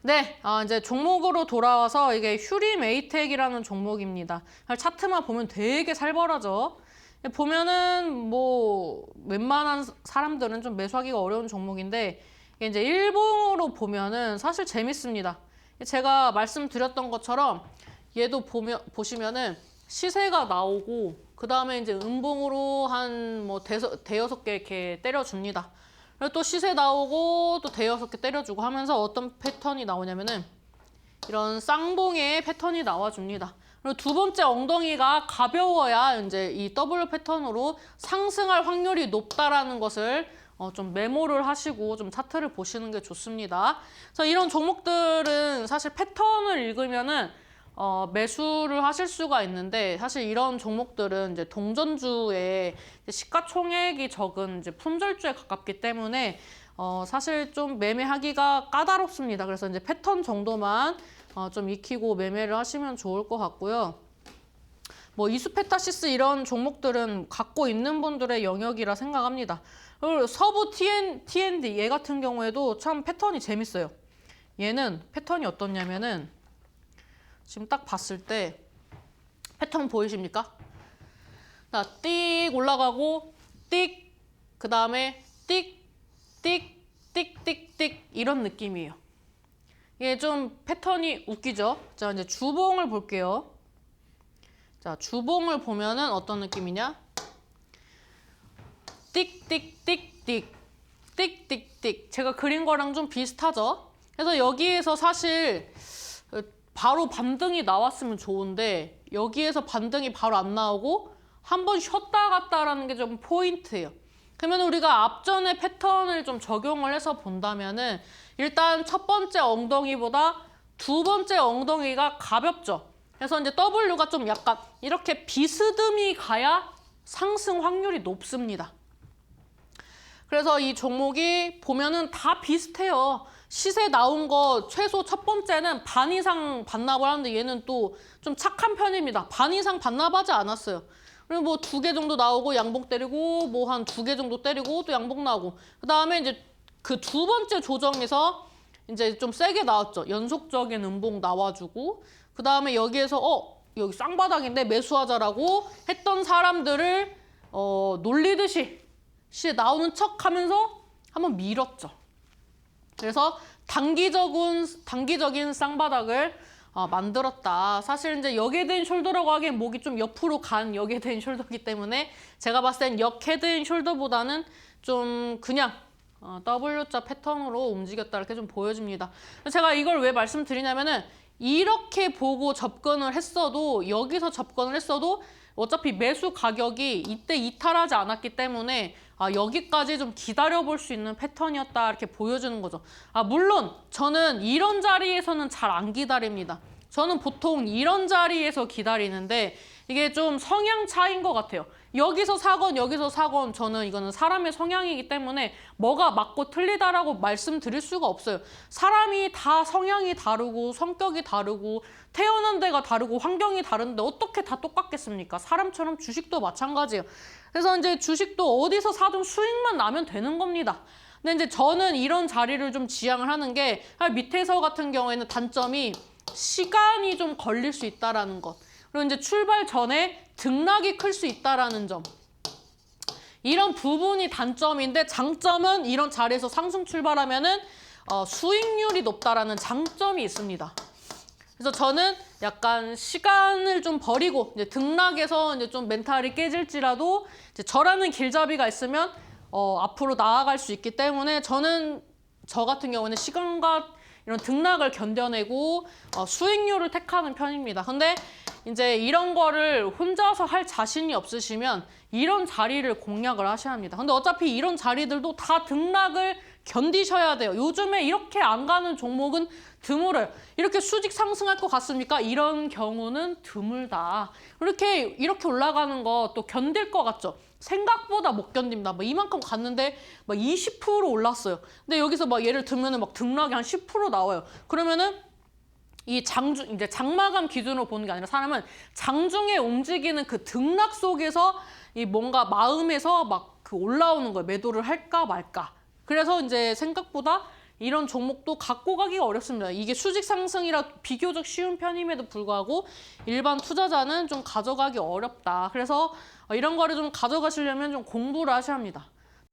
네, 이제 종목으로 돌아와서 이게 휴리메이텍이라는 종목입니다. 차트만 보면 되게 살벌하죠. 보면은 뭐 웬만한 사람들은 좀 매수하기가 어려운 종목인데 이게 이제 일봉으로 보면은 사실 재밌습니다. 제가 말씀드렸던 것처럼 얘도 보시면은 시세가 나오고 그 다음에 이제 음봉으로 한 뭐 대여섯 개 이렇게 때려줍니다. 그리고 또 시세 나오고 또 대여섯 개 때려주고 하면서 어떤 패턴이 나오냐면은 이런 쌍봉의 패턴이 나와줍니다. 그리고 두 번째 엉덩이가 가벼워야 이제 이 W 패턴으로 상승할 확률이 높다라는 것을 좀 메모를 하시고 좀 차트를 보시는 게 좋습니다. 그래서 이런 종목들은 사실 패턴을 읽으면은 매수를 하실 수가 있는데 사실 이런 종목들은 이제 동전주에 시가총액이 적은 이제 품절주에 가깝기 때문에 사실 좀 매매하기가 까다롭습니다. 그래서 이제 패턴 정도만 좀 익히고 매매를 하시면 좋을 것 같고요. 뭐 이수페타시스 이런 종목들은 갖고 있는 분들의 영역이라 생각합니다. 그리고 서부 TND 얘 같은 경우에도 참 패턴이 재밌어요. 얘는 패턴이 어떻냐면은 지금 딱 봤을 때 패턴 보이십니까? 자, 띡 올라가고 띡, 그 다음에 띡, 띡, 띡, 띡, 띡 이런 느낌이에요. 이게 좀 패턴이 웃기죠? 자, 이제 주봉을 볼게요. 자, 주봉을 보면은 어떤 느낌이냐? 띡, 띡, 띡, 띡, 띡, 띡, 띡. 제가 그린 거랑 좀 비슷하죠? 그래서 여기에서 사실 바로 반등이 나왔으면 좋은데 여기에서 반등이 바로 안 나오고 한번 쉬었다 갔다라는 게 좀 포인트예요. 그러면 우리가 앞전의 패턴을 좀 적용을 해서 본다면은 일단 첫 번째 엉덩이보다 두 번째 엉덩이가 가볍죠. 그래서 이제 W가 좀 약간 이렇게 비스듬히 가야 상승 확률이 높습니다. 그래서 이 종목이 보면은 다 비슷해요. 시세 나온 거 최소 첫 번째는 반 이상 반납을 하는데 얘는 또 좀 착한 편입니다. 반 이상 반납하지 않았어요. 그리고 뭐 2개 정도 나오고 양봉 때리고 뭐 한 2개 정도 때리고 또 양봉 나오고 그 다음에 이제 그 두 번째 조정에서 이제 좀 세게 나왔죠. 연속적인 음봉 나와주고 그 다음에 여기에서 여기 쌍바닥인데 매수하자라고 했던 사람들을 놀리듯이 시에 나오는 척 하면서 한번 밀었죠. 그래서 단기적인 쌍바닥을 만들었다. 사실 이제 역헤드앤 숄더라고 하기엔 목이 좀 옆으로 간 역헤드앤 숄더이기 때문에 제가 봤을 땐 역헤드앤 숄더보다는 좀 그냥 W자 패턴으로 움직였다 이렇게 좀 보여집니다. 제가 이걸 왜 말씀드리냐면은 이렇게 보고 접근을 했어도 여기서 접근을 했어도 어차피 매수 가격이 이때 이탈하지 않았기 때문에 여기까지 좀 기다려볼 수 있는 패턴이었다 이렇게 보여주는 거죠. 물론 저는 이런 자리에서는 잘 안 기다립니다. 저는 보통 이런 자리에서 기다리는데 이게 좀 성향 차이인 것 같아요. 여기서 사건 여기서 사건 저는 이거는 사람의 성향이기 때문에 뭐가 맞고 틀리다라고 말씀드릴 수가 없어요. 사람이 다 성향이 다르고 성격이 다르고 태어난 데가 다르고 환경이 다른데 어떻게 다 똑같겠습니까? 사람처럼 주식도 마찬가지예요. 그래서 이제 주식도 어디서 사든 수익만 나면 되는 겁니다. 근데 이제 저는 이런 자리를 좀 지향을 하는 게 밑에서 같은 경우에는 단점이 시간이 좀 걸릴 수 있다라는 것. 그리고 이제 출발 전에 등락이 클 수 있다라는 점. 이런 부분이 단점인데 장점은 이런 자리에서 상승 출발하면은 수익률이 높다라는 장점이 있습니다. 그래서 저는 약간 시간을 좀 버리고 이제 등락해서 이제 좀 멘탈이 깨질지라도 이제 저라는 길잡이가 있으면 앞으로 나아갈 수 있기 때문에 저 같은 경우는 시간과 이런 등락을 견뎌내고 수익률을 택하는 편입니다. 근데 이제 이런 거를 혼자서 할 자신이 없으시면 이런 자리를 공략을 하셔야 합니다. 근데 어차피 이런 자리들도 다 등락을 견디셔야 돼요. 요즘에 이렇게 안 가는 종목은 드물어요. 이렇게 수직 상승할 것 같습니까? 이런 경우는 드물다. 이렇게 올라가는 거 또 견딜 것 같죠? 생각보다 못 견딥니다. 뭐 이만큼 갔는데 막 20% 올랐어요. 근데 여기서 막 예를 들면은 막 등락이 한 10% 나와요. 그러면은 이 이제 장마감 기준으로 보는 게 아니라 사람은 장중에 움직이는 그 등락 속에서 이 뭔가 마음에서 막 그 올라오는 거예요. 매도를 할까 말까. 그래서 이제 생각보다 이런 종목도 갖고 가기가 어렵습니다. 이게 수직 상승이라 비교적 쉬운 편임에도 불구하고 일반 투자자는 좀 가져가기 어렵다. 그래서 이런 거를 좀 가져가시려면 좀 공부를 하셔야 합니다.